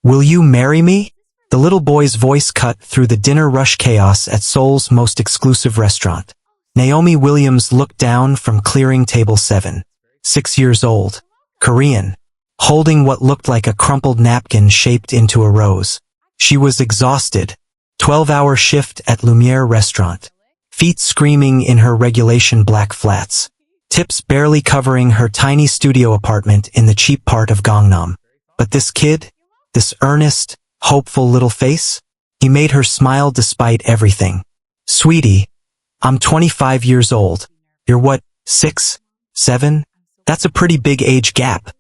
Will you marry me? The little boy's voice cut through the dinner rush chaos at Seoul's most exclusive restaurant. Naomi Williams looked down from clearing table 7, 6 years old, Korean, holding what looked like a crumpled napkin shaped into a rose. She was exhausted. 12-hour shift at Lumiere restaurant. Feet screaming in her regulation black flats. Tips barely covering her tiny studio apartment in the cheap part of Gangnam. But this kid, this earnest, hopeful little face, he made her smile despite everything. Sweetie, I'm 25 years old. You're what, 6, 7? That's a pretty big age gap,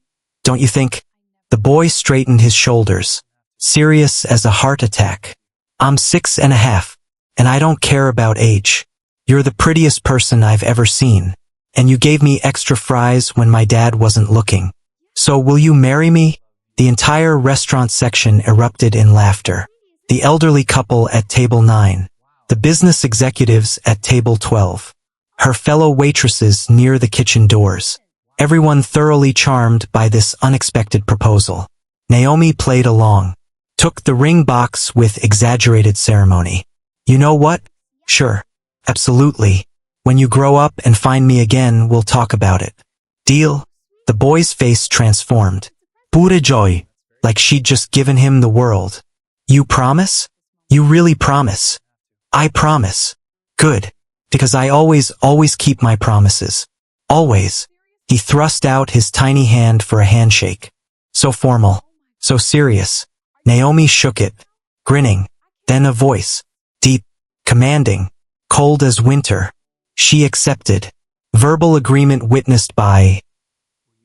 don't you think? The boy straightened his shoulders, serious as a heart attack. I'm 6.5, and I don't care about age. You're the prettiest person I've ever seen, and you gave me extra fries when my dad wasn't looking. So will you marry me? The entire restaurant section erupted in laughter. The elderly couple at table 9, the business executives at table 12, her fellow waitresses near the kitchen doors. Everyone thoroughly charmed by this unexpected proposal. Naomi played along, took the ring box with exaggerated ceremony. You know what? Sure. Absolutely. When you grow up and find me again, we'll talk about it. Deal? The boy's face transformed. Pure joy, like she'd just given him the world. You promise? You really promise? I promise. Good. Because I always keep my promises. Always. He thrust out his tiny hand for a handshake. So formal. So serious. Naomi shook it, grinning. Then a voice. Deep. Commanding. Cold as winter. She accepted. Verbal agreement witnessed by...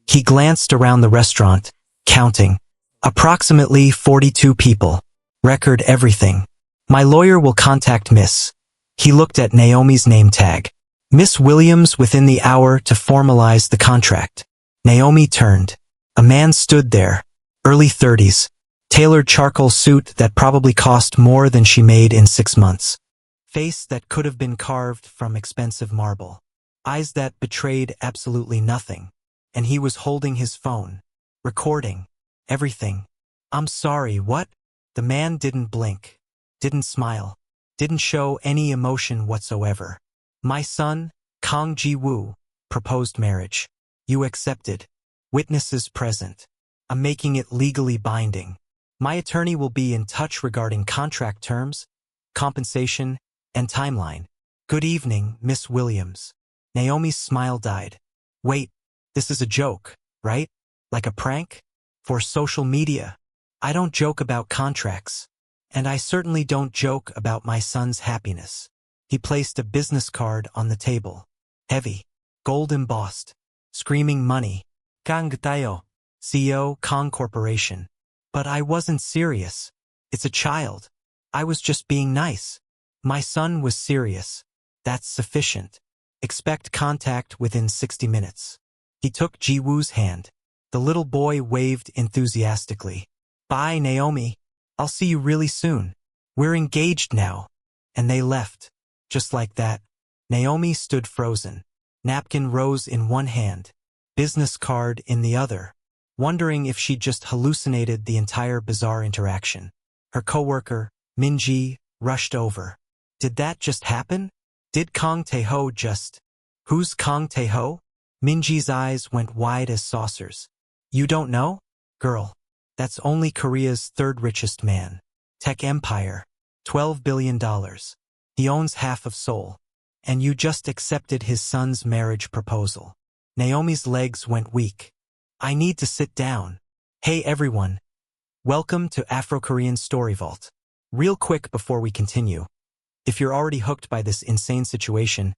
He glanced around the restaurant, counting. Approximately 42 people. Record everything. My lawyer will contact Miss. He looked at Naomi's name tag. Miss Williams within the hour to formalize the contract. Naomi turned. A man stood there, early 30s, tailored charcoal suit that probably cost more than she made in 6 months. Face that could have been carved from expensive marble. Eyes that betrayed absolutely nothing. And he was holding his phone, recording everything. I'm sorry, what? The man didn't blink, didn't smile, didn't show any emotion whatsoever. My son, Kang Ji-woo, proposed marriage. You accepted. Witnesses present. I'm making it legally binding. My attorney will be in touch regarding contract terms, compensation, and timeline. Good evening, Miss Williams. Naomi's smile died. Wait, this is a joke, right? Like a prank? For social media. I don't joke about contracts. And I certainly don't joke about my son's happiness. He placed a business card on the table. Heavy. Gold embossed. Screaming money. Kang tayo. CEO, Kang Corporation. But I wasn't serious. It's a child. I was just being nice. My son was serious. That's sufficient. Expect contact within 60 minutes. He took Ji-woo's hand. The little boy waved enthusiastically. Bye, Naomi. I'll see you really soon. We're engaged now. And they left. Just like that. Naomi stood frozen. Napkin rose in one hand. Business card in the other. Wondering if she'd just hallucinated the entire bizarre interaction. Her coworker, Min-ji, rushed over. Did that just happen? Did Kang Tae-ho just... Who's Kang Tae-ho? Min-ji's eyes went wide as saucers. You don't know? Girl. That's only Korea's third richest man. Tech empire. $12 billion. He owns half of Seoul. And you just accepted his son's marriage proposal. Naomi's legs went weak. I need to sit down. Hey everyone. Welcome to Afro-Korean Story Vault. Real quick before we continue. If you're already hooked by this insane situation,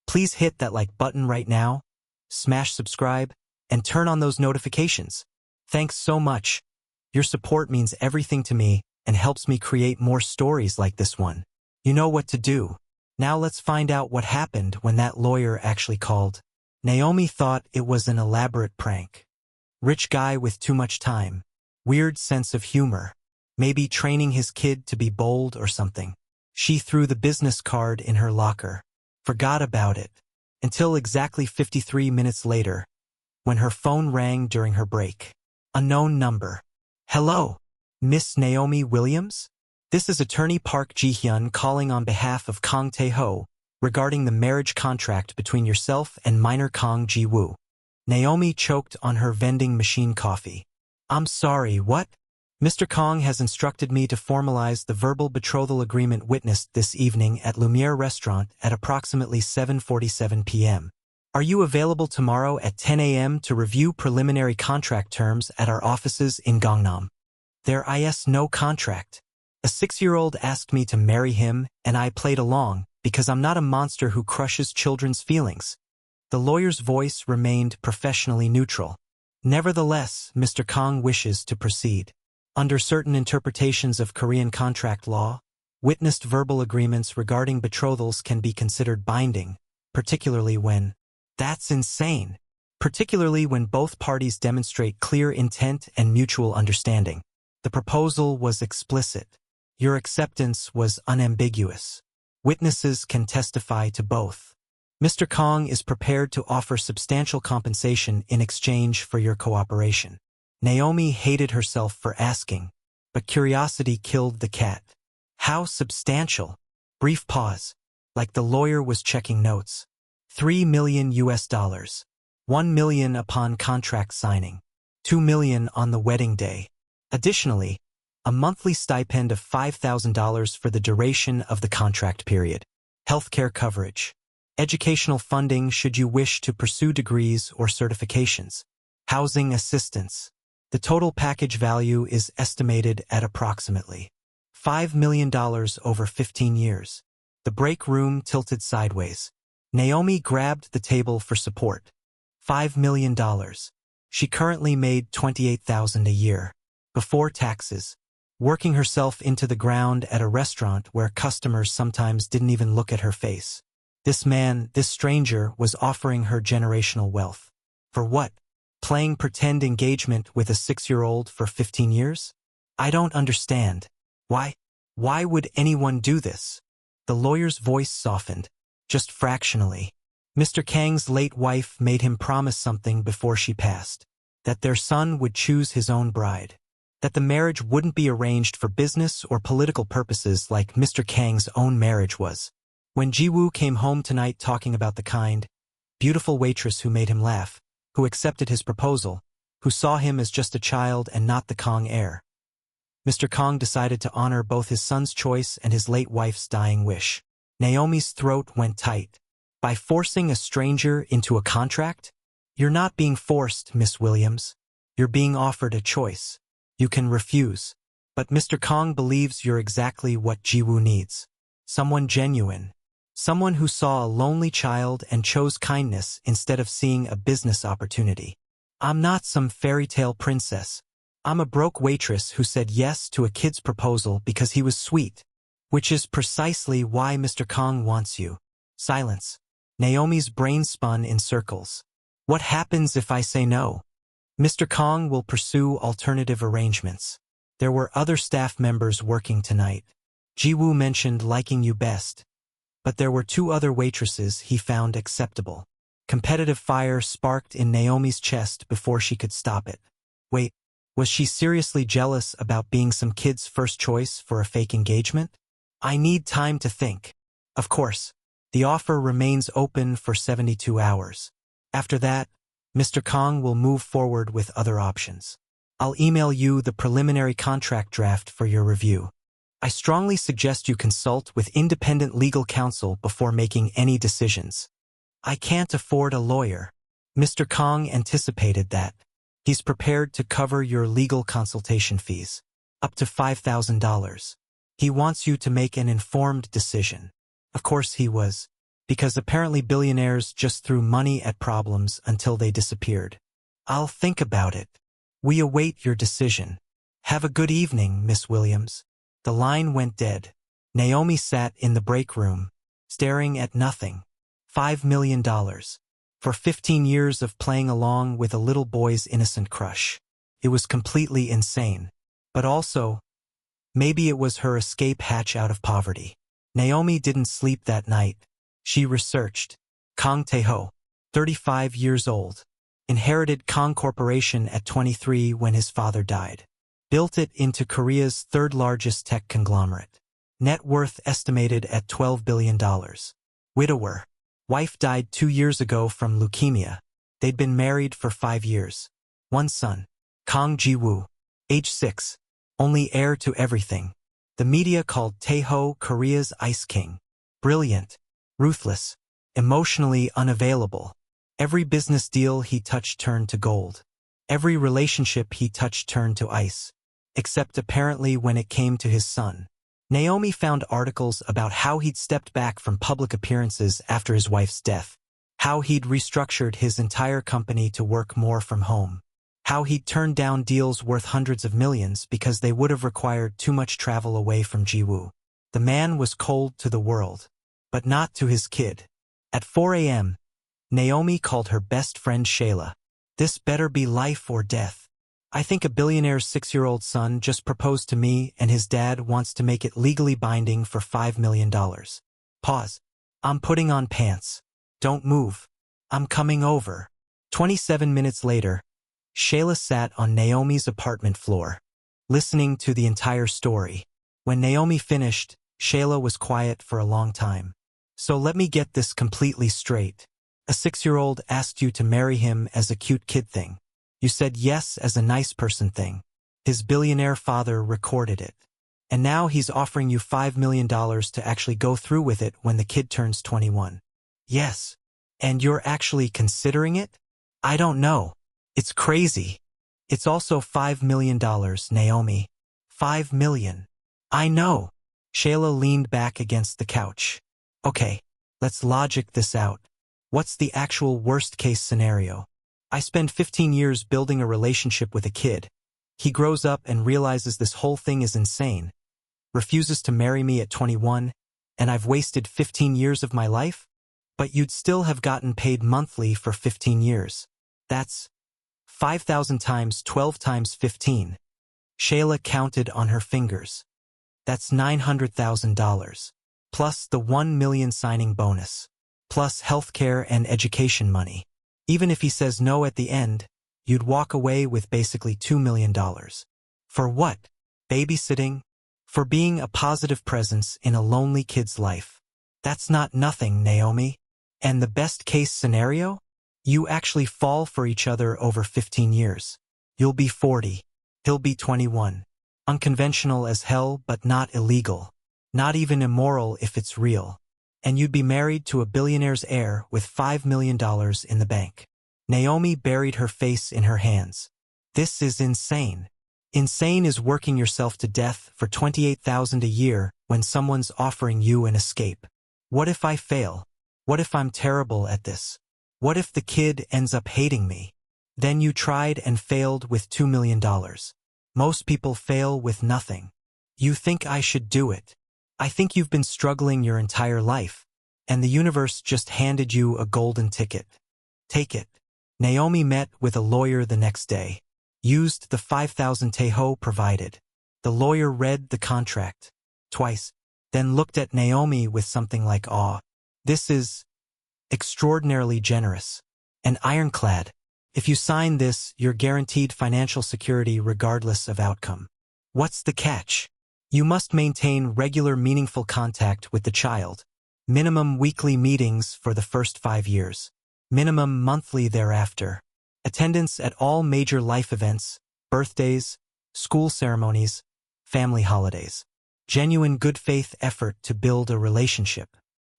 please hit that like button right now, smash subscribe, and turn on those notifications. Thanks so much. Your support means everything to me and helps me create more stories like this one. You know what to do. Now let's find out what happened when that lawyer actually called. Naomi thought it was an elaborate prank. Rich guy with too much time. Weird sense of humor. Maybe training his kid to be bold or something. She threw the business card in her locker. Forgot about it. Until exactly 53 minutes later, when her phone rang during her break. Unknown number. Hello. Miss Naomi Williams? This is Attorney Park Ji-hyun calling on behalf of Kang Tae-ho regarding the marriage contract between yourself and minor Kang Ji-woo. Naomi choked on her vending machine coffee. I'm sorry, what? Mr. Kang has instructed me to formalize the verbal betrothal agreement witnessed this evening at Lumiere Restaurant at approximately 7:47 p.m. Are you available tomorrow at 10 a.m. to review preliminary contract terms at our offices in Gangnam? There is no contract. A 6-year-old asked me to marry him, and I played along, because I'm not a monster who crushes children's feelings. The lawyer's voice remained professionally neutral. Nevertheless, Mr. Kang wishes to proceed. Under certain interpretations of Korean contract law, witnessed verbal agreements regarding betrothals can be considered binding, particularly when, that's insane, particularly when both parties demonstrate clear intent and mutual understanding. The proposal was explicit. Your acceptance was unambiguous. Witnesses can testify to both. Mr. Kang is prepared to offer substantial compensation in exchange for your cooperation. Naomi hated herself for asking, but curiosity killed the cat. How substantial? Brief pause, like the lawyer was checking notes. $3 million. $1 million upon contract signing. $2 million on the wedding day. Additionally, a monthly stipend of $5,000 for the duration of the contract period. Healthcare coverage. Educational funding should you wish to pursue degrees or certifications. Housing assistance. The total package value is estimated at approximately $5 million over 15 years. The break room tilted sideways. Naomi grabbed the table for support. $5 million. She currently made $28,000 a year, before taxes, working herself into the ground at a restaurant where customers sometimes didn't even look at her face. This man, this stranger, was offering her generational wealth. For what? Playing pretend engagement with a 6-year-old for 15 years? I don't understand. Why? Why would anyone do this? The lawyer's voice softened, just fractionally. Mr. Kang's late wife made him promise something before she passed. That their son would choose his own bride. That the marriage wouldn't be arranged for business or political purposes like Mr. Kang's own marriage was. When Ji-woo came home tonight talking about the kind, beautiful waitress who made him laugh, who accepted his proposal, who saw him as just a child and not the Kang heir, Mr. Kang decided to honor both his son's choice and his late wife's dying wish. Naomi's throat went tight. By forcing a stranger into a contract? You're not being forced, Miss Williams. You're being offered a choice. You can refuse. But Mr. Kang believes you're exactly what Ji-woo needs. Someone genuine. Someone who saw a lonely child and chose kindness instead of seeing a business opportunity. I'm not some fairy tale princess. I'm a broke waitress who said yes to a kid's proposal because he was sweet. Which is precisely why Mr. Kang wants you. Silence. Naomi's brain spun in circles. What happens if I say no? Mr. Kang will pursue alternative arrangements. There were other staff members working tonight. Ji-woo mentioned liking you best. But there were 2 other waitresses he found acceptable. Competitive fire sparked in Naomi's chest before she could stop it. Wait, was she seriously jealous about being some kid's first choice for a fake engagement? I need time to think. Of course, the offer remains open for 72 hours. After that, Mr. Kang will move forward with other options. I'll email you the preliminary contract draft for your review. I strongly suggest you consult with independent legal counsel before making any decisions. I can't afford a lawyer. Mr. Kang anticipated that. He's prepared to cover your legal consultation fees, up to $5,000. He wants you to make an informed decision. Of course he was, because apparently billionaires just threw money at problems until they disappeared. I'll think about it. We await your decision. Have a good evening, Miss Williams. The line went dead. Naomi sat in the break room, staring at nothing. $5 million. For 15 years of playing along with a little boy's innocent crush. It was completely insane. But also, maybe it was her escape hatch out of poverty. Naomi didn't sleep that night. She researched. Kang Tae-ho, 35 years old. Inherited Kang Corporation at 23 when his father died. built it into Korea's third-largest tech conglomerate. Net worth estimated at $12 billion. Widower. Wife died 2 years ago from leukemia. They'd been married for 5 years. One son, Kang Ji-woo, age 6, only heir to everything. The media called Tae-ho Korea's Ice King. Brilliant, ruthless, emotionally unavailable. Every business deal he touched turned to gold. Every relationship he touched turned to ice. Except apparently when it came to his son. Naomi found articles about how he'd stepped back from public appearances after his wife's death. How he'd restructured his entire company to work more from home. How he'd turned down deals worth hundreds of millions because they would have required too much travel away from Ji-woo. The man was cold to the world. But not to his kid. At 4 a.m., Naomi called her best friend Shayla. This better be life or death. I think a billionaire's 6-year-old son just proposed to me and his dad wants to make it legally binding for $5 million. Pause. I'm putting on pants. Don't move. I'm coming over. 27 minutes later, Shayla sat on Naomi's apartment floor, listening to the entire story. When Naomi finished, Shayla was quiet for a long time. So let me get this completely straight. A 6-year-old asked you to marry him as a cute kid thing. You said yes as a nice person thing. His billionaire father recorded it. And now he's offering you $5 million to actually go through with it when the kid turns 21. Yes. And you're actually considering it? I don't know. It's crazy. It's also $5 million, Naomi. $5 million. I know. Shayla leaned back against the couch. Okay, let's logic this out. What's the actual worst-case scenario? I spend 15 years building a relationship with a kid. He grows up and realizes this whole thing is insane, refuses to marry me at 21, and I've wasted 15 years of my life? But you'd still have gotten paid monthly for 15 years. That's 5,000 times 12 times 15. Shayla counted on her fingers. That's $900,000. Plus the $1 million signing bonus. Plus healthcare and education money. Even if he says no at the end, you'd walk away with basically $2 million. For what? Babysitting? For being a positive presence in a lonely kid's life. That's not nothing, Naomi. And the best case scenario? You actually fall for each other over 15 years. You'll be 40. He'll be 21. Unconventional as hell, but not illegal. Not even immoral if it's real. And you'd be married to a billionaire's heir with $5 million in the bank. Naomi buried her face in her hands. This is insane. Insane is working yourself to death for $28,000 a year when someone's offering you an escape. What if I fail? What if I'm terrible at this? What if the kid ends up hating me? Then you tried and failed with $2 million. Most people fail with nothing. You think I should do it? I think you've been struggling your entire life, and the universe just handed you a golden ticket. Take it. Naomi met with a lawyer the next day. Used the 5,000 Tae-ho provided. The lawyer read the contract twice, then looked at Naomi with something like awe. This is extraordinarily generous and ironclad. If you sign this, you're guaranteed financial security regardless of outcome. What's the catch? You must maintain regular meaningful contact with the child. Minimum weekly meetings for the first 5 years. Minimum monthly thereafter. Attendance at all major life events, birthdays, school ceremonies, family holidays. Genuine good faith effort to build a relationship.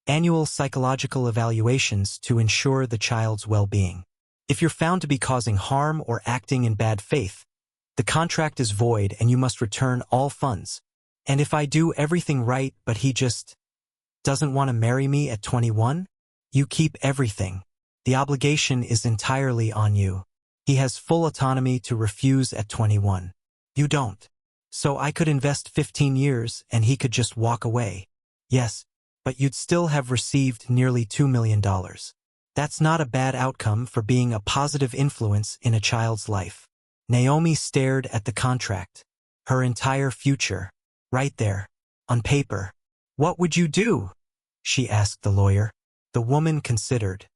Annual psychological evaluations to ensure the child's well-being. If you're found to be causing harm or acting in bad faith, the contract is void and you must return all funds. And if I do everything right but he just doesn't want to marry me at 21, you keep everything. The obligation is entirely on you. He has full autonomy to refuse at 21. You don't. So I could invest 15 years and he could just walk away. Yes, but you'd still have received nearly $2 million. That's not a bad outcome for being a positive influence in a child's life. Naomi stared at the contract. Her entire future. Right there. On paper. What would you do? She asked the lawyer. The woman considered.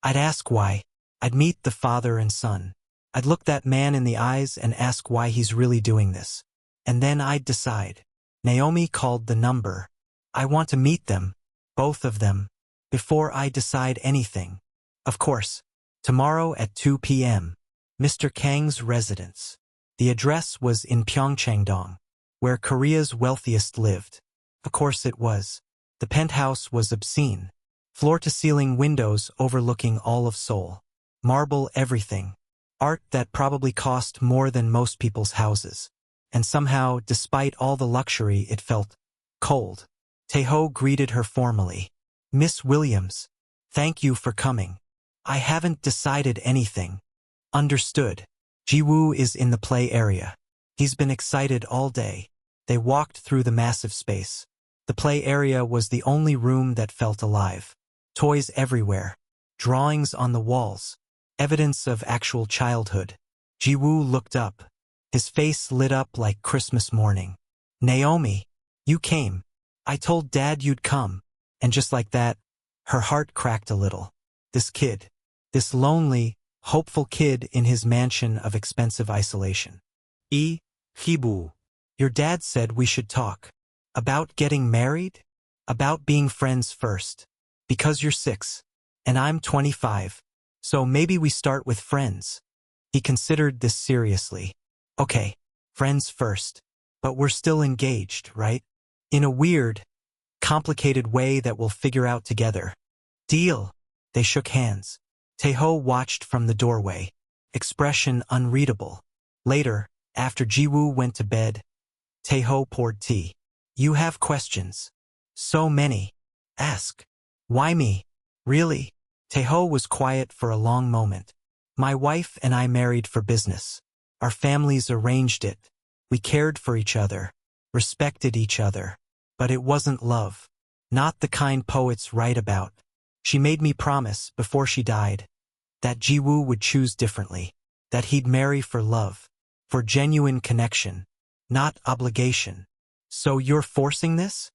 I'd ask why. I'd meet the father and son. I'd look that man in the eyes and ask why he's really doing this. And then I'd decide. Naomi called the number. I want to meet them, both of them, before I decide anything. Of course, tomorrow at 2 p.m. Mr. Kang's residence. The address was in Pyeongchang-dong, where Korea's wealthiest lived. Of course it was. The penthouse was obscene. Floor-to-ceiling windows overlooking all of Seoul. Marble everything. Art that probably cost more than most people's houses. And somehow, despite all the luxury, it felt cold. Taeho greeted her formally. Miss Williams, thank you for coming. I haven't decided anything. Understood. Ji-woo is in the play area. He's been excited all day. They walked through the massive space. The play area was the only room that felt alive. Toys everywhere. Drawings on the walls. Evidence of actual childhood. Ji-woo looked up. His face lit up like Christmas morning. Naomi, you came. I told Dad you'd come. And just like that, her heart cracked a little. This kid. This lonely, hopeful kid in his mansion of expensive isolation. Hibu. Your dad said we should talk. About getting married? About being friends first. Because you're 6. And I'm 25. So maybe we start with friends. He considered this seriously. Okay, friends first. But we're still engaged, right? In a weird, complicated way that we'll figure out together. Deal. They shook hands. Taeho watched from the doorway. Expression unreadable. Later, after Ji-woo went to bed, Taeho poured tea. You have questions. So many. Ask. Why me? Really? Taeho was quiet for a long moment. My wife and I married for business. Our families arranged it. We cared for each other, respected each other. But it wasn't love. Not the kind poets write about. She made me promise, before she died, that Ji-woo would choose differently, that he'd marry for love, for genuine connection, not obligation. So you're forcing this?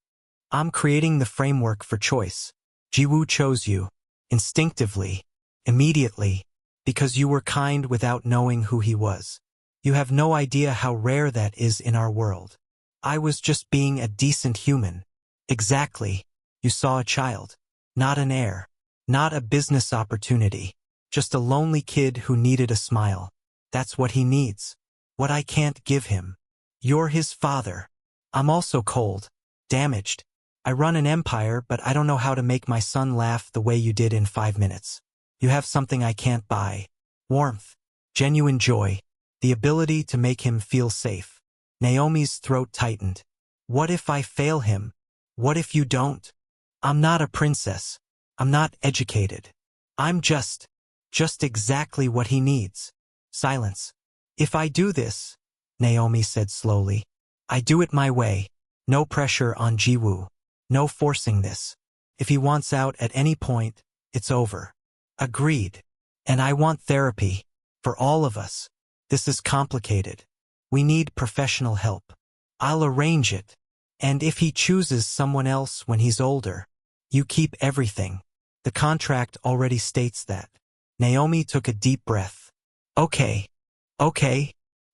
I'm creating the framework for choice. Ji-woo chose you, instinctively, immediately, because you were kind without knowing who he was. You have no idea how rare that is in our world. I was just being a decent human. Exactly. You saw a child. Not an heir. Not a business opportunity. Just a lonely kid who needed a smile. That's what he needs. What I can't give him. You're his father. I'm also cold. Damaged. I run an empire, but I don't know how to make my son laugh the way you did in 5 minutes. You have something I can't buy. Warmth. Genuine joy. The ability to make him feel safe. Naomi's throat tightened. What if I fail him? What if you don't? I'm not a princess. I'm not educated. I'm just exactly what he needs. Silence. If I do this, Naomi said slowly, I do it my way. No pressure on Ji-woo. No forcing this. If he wants out at any point, it's over. Agreed. And I want therapy. For all of us. This is complicated. We need professional help. I'll arrange it. And if he chooses someone else when he's older, you keep everything. The contract already states that. Naomi took a deep breath. Okay.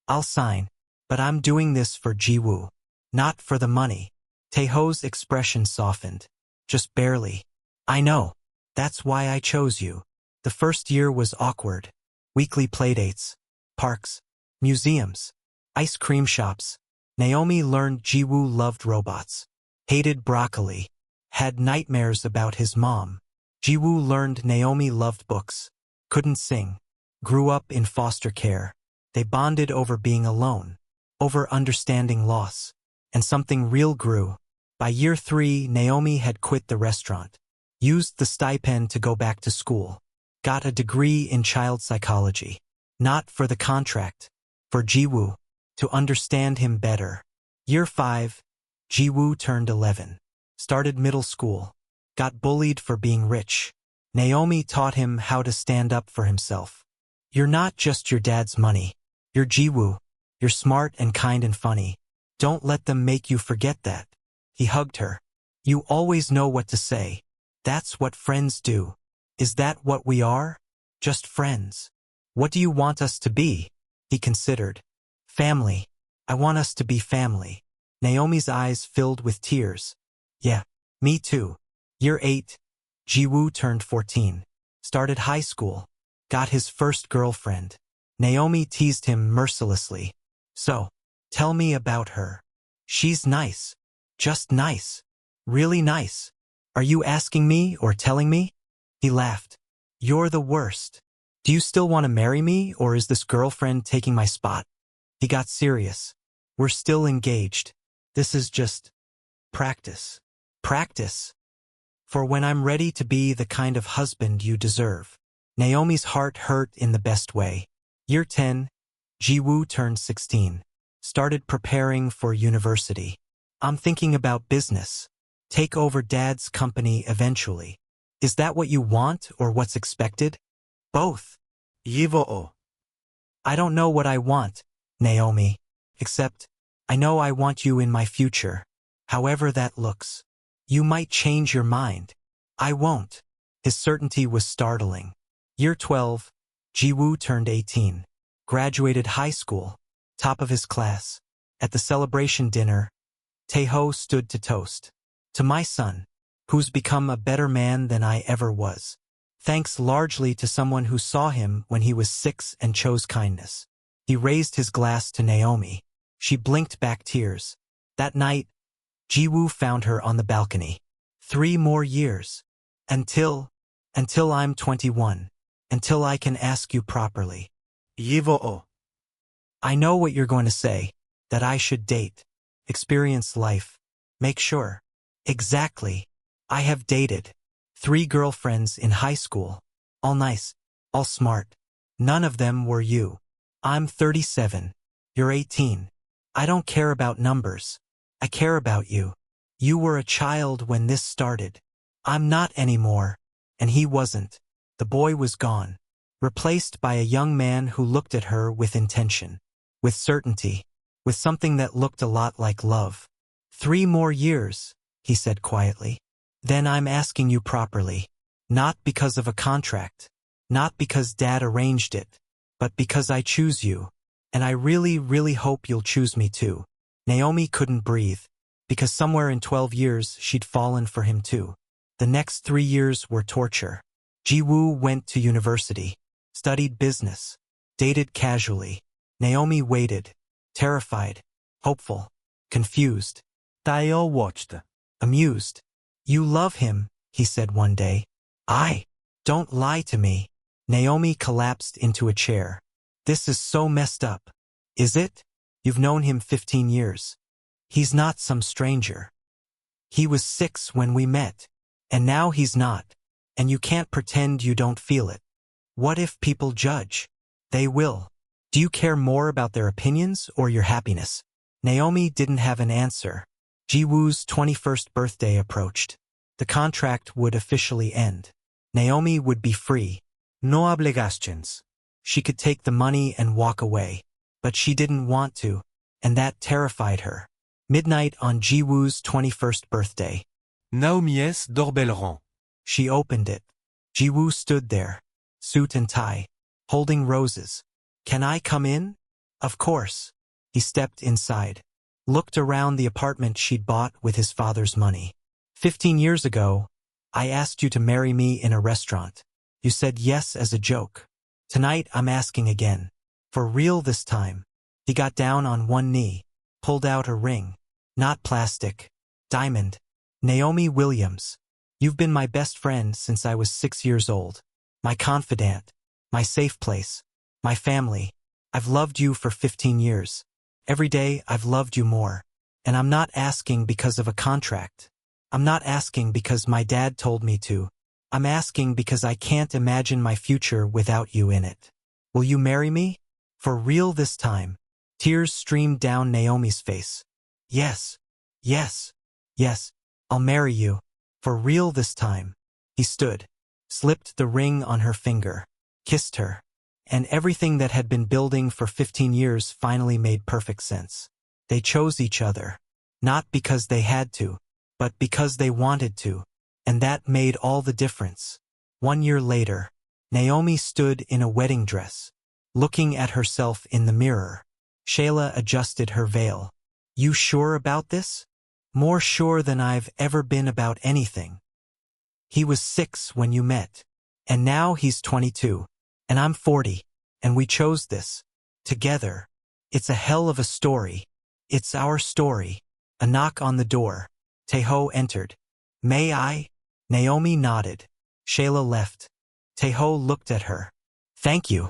I'll sign. But I'm doing this for Ji-woo. Not for the money. Taeho's expression softened. Just barely. I know. That's why I chose you. The first year was awkward. Weekly playdates. Parks. Museums. Ice cream shops. Naomi learned Ji-woo loved robots. Hated broccoli. Had nightmares about his mom. Ji-woo learned Naomi loved books. Couldn't sing. Grew up in foster care. They bonded over being alone. Over understanding loss. And something real grew. By year 3, Naomi had quit the restaurant. Used the stipend to go back to school. Got a degree in child psychology. Not for the contract. For Ji-woo. To understand him better. Year 5, Ji-woo turned 11. Started middle school. Got bullied for being rich. Naomi taught him how to stand up for himself. You're not just your dad's money. You're Ji-woo. You're smart and kind and funny. Don't let them make you forget that. He hugged her. You always know what to say. That's what friends do. Is that what we are? Just friends. What do you want us to be? He considered. Family. I want us to be family. Naomi's eyes filled with tears. Yeah, me too. Year 8. Jiwoo turned 14. Started high school. Got his first girlfriend. Naomi teased him mercilessly. So, tell me about her. She's nice. Just nice. Really nice. Are you asking me or telling me? He laughed. You're the worst. Do you still want to marry me, or is this girlfriend taking my spot? He got serious. We're still engaged. This is just practice. Practice. For when I'm ready to be the kind of husband you deserve. Naomi's heart hurt in the best way. Year 10. Jiwoo turned 16. Started preparing for university. I'm thinking about business. Take over Dad's company eventually. Is that what you want or what's expected? Both. Yivo. I don't know what I want, Naomi. Except, I know I want you in my future. However that looks. You might change your mind. I won't. His certainty was startling. Year 12. Jiwoo turned 18. Graduated high school. Top of his class. At the celebration dinner, Taeho stood to toast. To my son, who's become a better man than I ever was. Thanks largely to someone who saw him when he was 6 and chose kindness. He raised his glass to Naomi. She blinked back tears. That night, Jiwoo found her on the balcony. 3 more years. Until I'm 21. Until I can ask you properly. Yivo. I know what you're going to say. That I should date. Experience life. Make sure. Exactly. I have dated 3 girlfriends in high school. All nice. All smart. None of them were you. I'm 37. You're 18. I don't care about numbers. I care about you. You were a child when this started. I'm not anymore. And he wasn't. The boy was gone. Replaced by a young man who looked at her with intention. With certainty. With something that looked a lot like love. 3 more years, he said quietly. Then I'm asking you properly. Not because of a contract. Not because Dad arranged it. But because I choose you. And I really, really hope you'll choose me too. Naomi couldn't breathe. Because somewhere in 12 years she'd fallen for him too. The next 3 years were torture. Jiwoo went to university. Studied business. Dated casually. Naomi waited. Terrified. Hopeful. Confused. Taeho watched. Amused. You love him, he said one day. Don't lie to me. Naomi collapsed into a chair. This is so messed up. Is it? You've known him 15 years. He's not some stranger. He was 6 when we met. And now he's not. And you can't pretend you don't feel it. What if people judge? They will. Do you care more about their opinions or your happiness? Naomi didn't have an answer. Jiwoo's 21st birthday approached. The contract would officially end. Naomi would be free. No obligations. She could take the money and walk away. But she didn't want to, and that terrified her. Midnight on Jiwoo's 21st birthday. Naomi's doorbell rang. She opened it. Jiwoo stood there, suit and tie, holding roses. Can I come in? Of course. He stepped inside. Looked around the apartment she'd bought with his father's money. 15 years ago, I asked you to marry me in a restaurant. You said yes as a joke. Tonight I'm asking again. For real this time. He got down on one knee, pulled out a ring. Not plastic. Diamond. Naomi Williams. You've been my best friend since I was 6 years old. My confidant. My safe place. My family. I've loved you for 15 years. Every day I've loved you more. And I'm not asking because of a contract. I'm not asking because my dad told me to. I'm asking because I can't imagine my future without you in it. Will you marry me? For real this time. Tears streamed down Naomi's face. Yes. Yes. Yes. I'll marry you. For real this time. He stood. Slipped the ring on her finger. Kissed her. And everything that had been building for 15 years finally made perfect sense. They chose each other. Not because they had to, but because they wanted to. And that made all the difference. 1 year later, Naomi stood in a wedding dress. looking at herself in the mirror. Shayla adjusted her veil. You sure about this? More sure than I've ever been about anything. He was 6 when you met. And now he's 22. And I'm 40. And we chose this. Together. It's a hell of a story. It's our story. A knock on the door. Taeho entered. May I? Naomi nodded. Shayla left. Taeho looked at her. Thank you.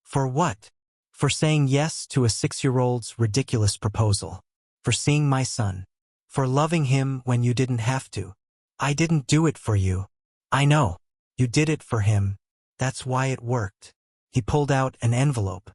For what? For saying yes to a 6-year-old's ridiculous proposal. For seeing my son. For loving him when you didn't have to. I didn't do it for you. I know. You did it for him. That's why it worked. He pulled out an envelope.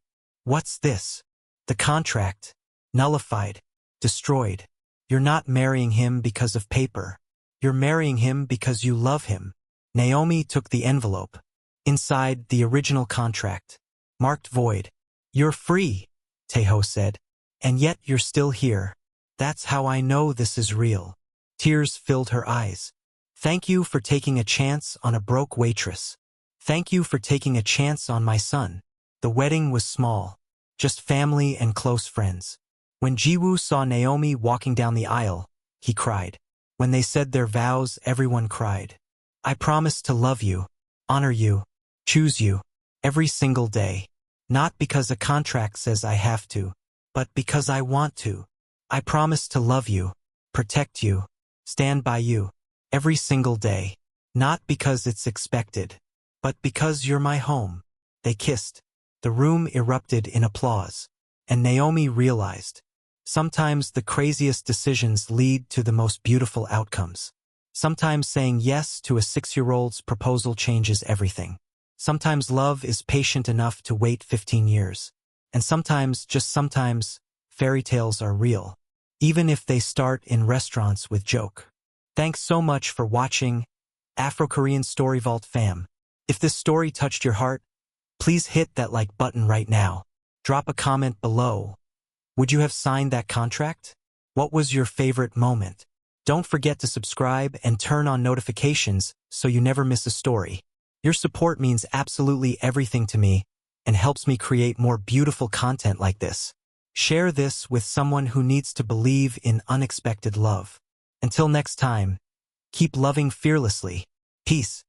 What's this? The contract. Nullified. Destroyed. You're not marrying him because of paper. You're marrying him because you love him. Naomi took the envelope. Inside, the original contract. Marked void. You're free, Taeho said. And yet you're still here. That's how I know this is real. Tears filled her eyes. Thank you for taking a chance on a broke waitress. Thank you for taking a chance on my son. The wedding was small. Just family and close friends. When Jiwoo saw Naomi walking down the aisle, he cried. When they said their vows, everyone cried. I promise to love you, honor you, choose you, every single day. Not because a contract says I have to, but because I want to. I promise to love you, protect you, stand by you, every single day. Not because it's expected, but because you're my home. They kissed. The room erupted in applause. And Naomi realized, sometimes the craziest decisions lead to the most beautiful outcomes. Sometimes saying yes to a 6-year-old's proposal changes everything. Sometimes love is patient enough to wait 15 years. And sometimes, just sometimes, fairy tales are real. Even if they start in restaurants with joke. Thanks so much for watching, Afro-Korean Story Vault fam. If this story touched your heart, please hit that like button right now. Drop a comment below. Would you have signed that contract? What was your favorite moment? Don't forget to subscribe and turn on notifications so you never miss a story. Your support means absolutely everything to me and helps me create more beautiful content like this. Share this with someone who needs to believe in unexpected love. Until next time, keep loving fearlessly. Peace.